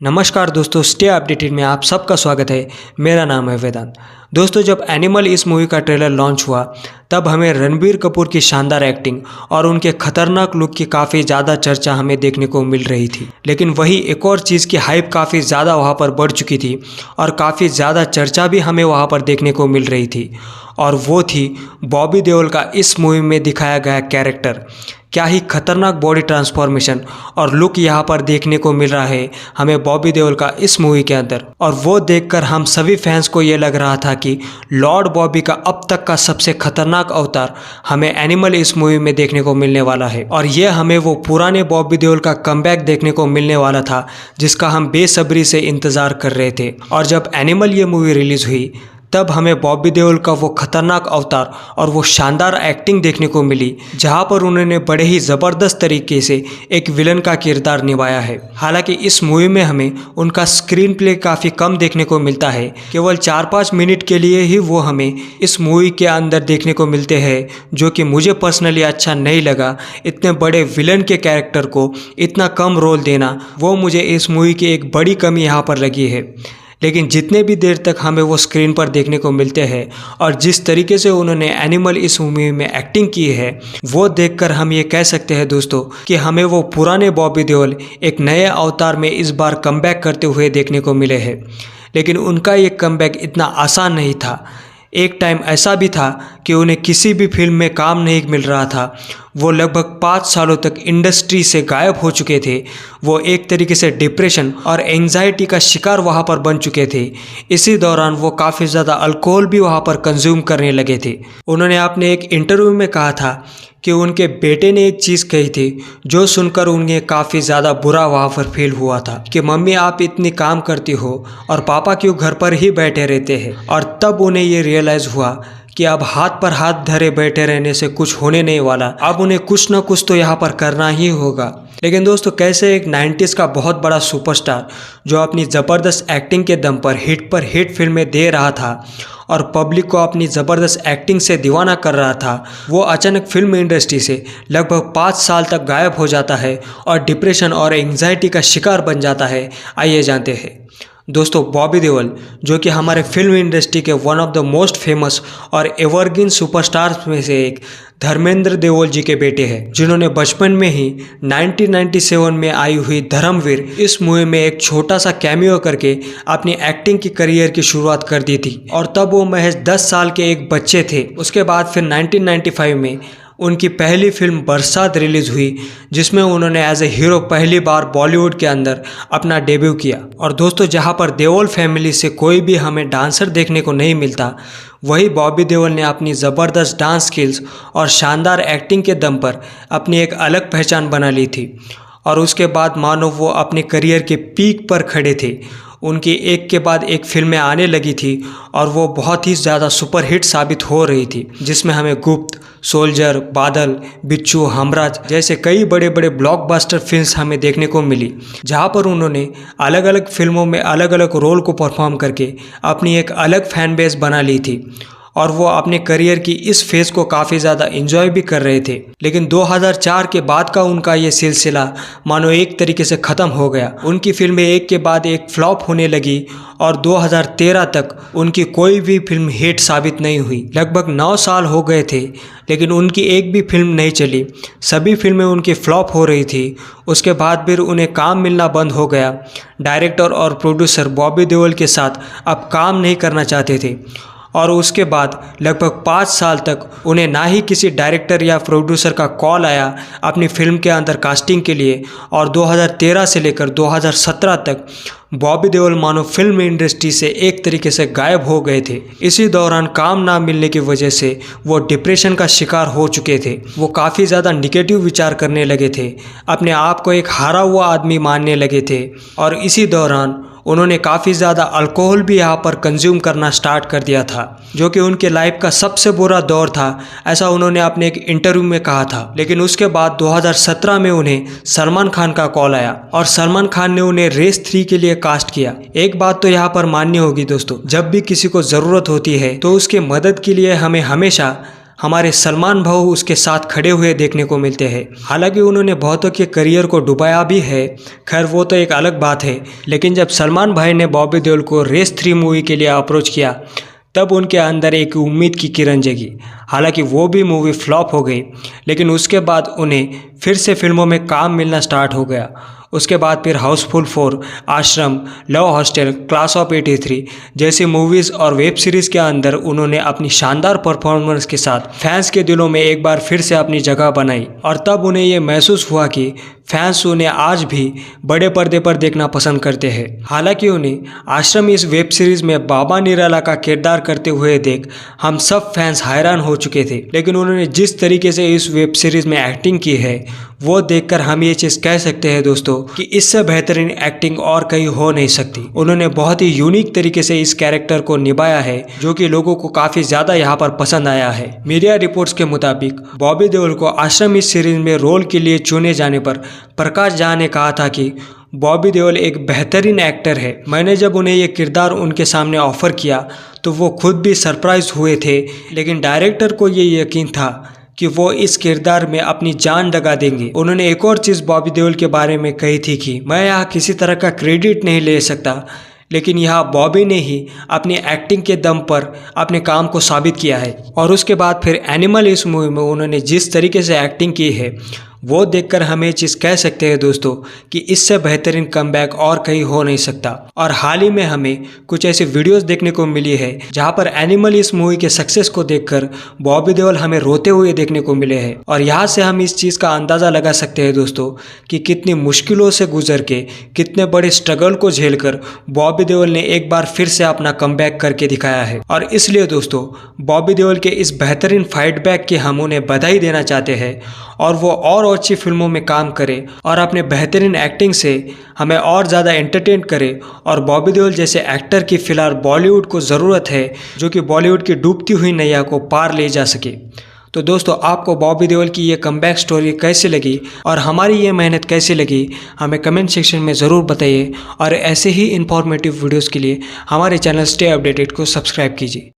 नमस्कार दोस्तों, stay updated में आप सबका स्वागत है। मेरा नाम है वेदांत। दोस्तों, जब एनिमल इस मूवी का ट्रेलर लॉन्च हुआ तब हमें रणबीर कपूर की शानदार एक्टिंग और उनके खतरनाक लुक की काफ़ी ज़्यादा चर्चा हमें देखने को मिल रही थी। लेकिन वही एक और चीज़ की हाइप काफ़ी ज़्यादा वहाँ पर बढ़ चुकी थी और काफ़ी ज़्यादा चर्चा भी हमें वहाँ पर देखने को मिल रही थी, और वो थी बॉबी देओल का इस मूवी में दिखाया गया कैरेक्टर। क्या ही खतरनाक बॉडी ट्रांसफॉर्मेशन और लुक यहाँ पर देखने को मिल रहा है हमें बॉबी देओल का इस मूवी के अंदर, और वो देखकर हम सभी फैंस को ये लग रहा था कि लॉर्ड बॉबी का अब तक का सबसे खतरनाक अवतार हमें एनिमल इस मूवी में देखने को मिलने वाला है। और ये हमें वो पुराने बॉबी देओल का कमबैक देखने को मिलने वाला था जिसका हम बेसब्री से इंतज़ार कर रहे थे। और जब एनिमल ये मूवी रिलीज़ हुई तब हमें बॉबी देओल का वो खतरनाक अवतार और वो शानदार एक्टिंग देखने को मिली, जहां पर उन्होंने बड़े ही ज़बरदस्त तरीके से एक विलन का किरदार निभाया है। हालांकि इस मूवी में हमें उनका स्क्रीन प्ले काफ़ी कम देखने को मिलता है, केवल 4-5 मिनट के लिए ही वो हमें इस मूवी के अंदर देखने को मिलते हैं, जो कि मुझे पर्सनली अच्छा नहीं लगा। इतने बड़े विलन के कैरेक्टर को इतना कम रोल देना, वो मुझे इस मूवी की एक बड़ी कमी यहाँ पर लगी है। लेकिन जितने भी देर तक हमें वो स्क्रीन पर देखने को मिलते हैं और जिस तरीके से उन्होंने एनिमल इस मूवी में एक्टिंग की है, वो देखकर हम ये कह सकते हैं दोस्तों कि हमें वो पुराने बॉबी देओल एक नए अवतार में इस बार कमबैक करते हुए देखने को मिले हैं। लेकिन उनका ये कमबैक इतना आसान नहीं था। एक टाइम ऐसा भी था कि उन्हें किसी भी फिल्म में काम नहीं मिल रहा था। वो लगभग 5 सालों तक इंडस्ट्री से गायब हो चुके थे। वो एक तरीके से डिप्रेशन और एंजाइटी का शिकार वहाँ पर बन चुके थे। इसी दौरान वो काफ़ी ज़्यादा अल्कोहल भी वहाँ पर कंज्यूम करने लगे थे। उन्होंने अपने एक इंटरव्यू में कहा था कि उनके बेटे ने एक चीज़ कही थी जो सुनकर उन्हें काफ़ी ज़्यादा बुरा वहाँ पर फील हुआ था कि मम्मी आप इतनी काम करती हो और पापा क्यों घर पर ही बैठे रहते हैं। और तब उन्हें ये रियलाइज़ हुआ कि अब हाथ पर हाथ धरे बैठे रहने से कुछ होने नहीं वाला, अब उन्हें कुछ ना कुछ तो यहाँ पर करना ही होगा। लेकिन दोस्तों, कैसे एक 90s का बहुत बड़ा सुपरस्टार जो अपनी ज़बरदस्त एक्टिंग के दम पर हिट फिल्में दे रहा था और पब्लिक को अपनी ज़बरदस्त एक्टिंग से दीवाना कर रहा था, वो अचानक फिल्म इंडस्ट्री से लगभग 5 साल तक गायब हो जाता है और डिप्रेशन और एंग्जाइटी का शिकार बन जाता है। आइए जानते हैं दोस्तों, बॉबी देओल जो कि हमारे फिल्म इंडस्ट्री के one of the most famous और एवरग्रीन सुपरस्टार्स में से एक धर्मेंद्र देओल जी के बेटे हैं, जिन्होंने बचपन में ही 1997 में आई हुई धर्मवीर इस मूवी में एक छोटा सा कैमियो करके अपनी एक्टिंग की करियर की शुरुआत कर दी थी। और तब वो महज 10 साल के एक बच्चे थे। उसके बाद फिर 1995 में उनकी पहली फिल्म बरसात रिलीज़ हुई, जिसमें उन्होंने एज ए हीरो पहली बार बॉलीवुड के अंदर अपना डेब्यू किया। और दोस्तों, जहां पर देओल फैमिली से कोई भी हमें डांसर देखने को नहीं मिलता, वही बॉबी देओल ने अपनी ज़बरदस्त डांस स्किल्स और शानदार एक्टिंग के दम पर अपनी एक अलग पहचान बना ली थी। और उसके बाद मानो वो अपने करियर के पीक पर खड़े थे। उनकी एक के बाद एक फिल्में आने लगी थी और वो बहुत ही ज़्यादा सुपरहिट साबित हो रही थी, जिसमें हमें गुप्त, सोल्जर, बादल, बिच्छू, हमराज जैसे कई बड़े बड़े ब्लॉकबस्टर फिल्म्स हमें देखने को मिली, जहां पर उन्होंने अलग अलग फिल्मों में अलग अलग रोल को परफॉर्म करके अपनी एक अलग फैन बेस बना ली थी। और वो अपने करियर की इस फेज़ को काफ़ी ज़्यादा एंजॉय भी कर रहे थे। लेकिन 2004 के बाद का उनका ये सिलसिला मानो एक तरीके से ख़त्म हो गया। उनकी फिल्में एक के बाद एक फ्लॉप होने लगी और 2013 तक उनकी कोई भी फिल्म हिट साबित नहीं हुई। लगभग 9 साल हो गए थे, लेकिन उनकी एक भी फिल्म नहीं चली। सभी फिल्में उनकी फ्लॉप हो रही थी। उसके बाद फिर उन्हें काम मिलना बंद हो गया। डायरेक्टर और प्रोड्यूसर बॉबी देओल के साथ अब काम नहीं करना चाहते थे। और उसके बाद लगभग 5 साल तक उन्हें ना ही किसी डायरेक्टर या प्रोड्यूसर का कॉल आया अपनी फिल्म के अंदर कास्टिंग के लिए। और 2013 से लेकर 2017 तक बॉबी देओल मानो फिल्म इंडस्ट्री से एक तरीके से गायब हो गए थे। इसी दौरान काम ना मिलने की वजह से वो डिप्रेशन का शिकार हो चुके थे। वो काफ़ी ज़्यादा निगेटिव विचार करने लगे थे, अपने आप को एक हारा हुआ आदमी मानने लगे थे। और इसी दौरान उन्होंने काफ़ी ज़्यादा अल्कोहल भी यहाँ पर कंज्यूम करना स्टार्ट कर दिया था, जो कि उनके लाइफ का सबसे बुरा दौर था, ऐसा उन्होंने अपने एक इंटरव्यू में कहा था। लेकिन उसके बाद 2017 में उन्हें सलमान खान का कॉल आया और सलमान खान ने उन्हें रेस 3 के लिए कास्ट किया। एक बात तो यहाँ पर माननी होगी दोस्तों, जब भी किसी को ज़रूरत होती है तो उसके मदद के लिए हमें हमेशा हमारे सलमान भाऊ उसके साथ खड़े हुए देखने को मिलते हैं। हालांकि उन्होंने बहुतों के करियर को डुबाया भी है, खैर वो तो एक अलग बात है। लेकिन जब सलमान भाई ने बॉबी देओल को रेस 3 मूवी के लिए अप्रोच किया तब उनके अंदर एक उम्मीद की किरण जगी। हालांकि वो भी मूवी फ्लॉप हो गई, लेकिन उसके बाद उन्हें फिर से फिल्मों में काम मिलना स्टार्ट हो गया। उसके बाद फिर हाउसफुल 4, आश्रम, लव हॉस्टल, क्लास ऑफ 83 जैसी मूवीज़ और वेब सीरीज़ के अंदर उन्होंने अपनी शानदार परफॉर्मेंस के साथ फैंस के दिलों में एक बार फिर से अपनी जगह बनाई। और तब उन्हें ये महसूस हुआ कि फैंस उन्हें आज भी बड़े पर्दे पर देखना पसंद करते हैं। हालांकि उन्हें आश्रम इस वेब सीरीज़ में बाबा निराला का किरदार करते हुए देख हम सब फैंस हैरान हो चुके थे, लेकिन उन्होंने जिस तरीके से इस वेब सीरीज़ में एक्टिंग की है वो देखकर हम ये चीज़ कह सकते हैं दोस्तों कि इससे बेहतरीन एक्टिंग और कहीं हो नहीं सकती। उन्होंने बहुत ही यूनिक तरीके से इस कैरेक्टर को निभाया है, जो कि लोगों को काफ़ी ज़्यादा यहाँ पर पसंद आया है। मीडिया रिपोर्ट्स के मुताबिक बॉबी देओल को आश्रम इस सीरीज में रोल के लिए चुने जाने पर प्रकाश झा ने कहा था कि बॉबी देओल एक बेहतरीन एक्टर है। मैंने जब उन्हें ये किरदार उनके सामने ऑफर किया तो वो खुद भी सरप्राइज हुए थे, लेकिन डायरेक्टर को ये यकीन था कि वो इस किरदार में अपनी जान लगा देंगे। उन्होंने एक और चीज़ बॉबी देओल के बारे में कही थी कि मैं यहाँ किसी तरह का क्रेडिट नहीं ले सकता, लेकिन यहाँ बॉबी ने ही अपनी एक्टिंग के दम पर अपने काम को साबित किया है। और उसके बाद फिर एनिमल इस मूवी में उन्होंने जिस तरीके से एक्टिंग की है वो देखकर हम ये चीज़ कह सकते हैं दोस्तों कि इससे बेहतरीन कमबैक और कहीं हो नहीं सकता। और हाल ही में हमें कुछ ऐसी वीडियोस देखने को मिली है जहां पर एनिमल इस मूवी के सक्सेस को देखकर बॉबी देओल हमें रोते हुए देखने को मिले हैं। और यहाँ से हम इस चीज़ का अंदाज़ा लगा सकते हैं दोस्तों कि कितनी मुश्किलों से गुजर के, कितने बड़े स्ट्रगल को झेलकर बॉबी देओल ने एक बार फिर से अपना कमबैक करके दिखाया है। और इसलिए दोस्तों बॉबी देओल के इस बेहतरीन फाइट बैक की हम उन्हें बधाई देना चाहते हैं और वो और अच्छी फिल्मों में काम करे और अपने बेहतरीन एक्टिंग से हमें और ज़्यादा एंटरटेन करे। और बॉबी देओल जैसे एक्टर की फ़िलहाल बॉलीवुड को ज़रूरत है जो कि बॉलीवुड की डूबती हुई नैया को पार ले जा सके। तो दोस्तों आपको बॉबी देओल की ये कमबैक स्टोरी कैसी लगी और हमारी ये मेहनत कैसी लगी हमें कमेंट सेक्शन में ज़रूर बताइए। और ऐसे ही इंफॉर्मेटिव वीडियोज़ के लिए हमारे चैनल स्टे अपडेटेड को सब्सक्राइब कीजिए।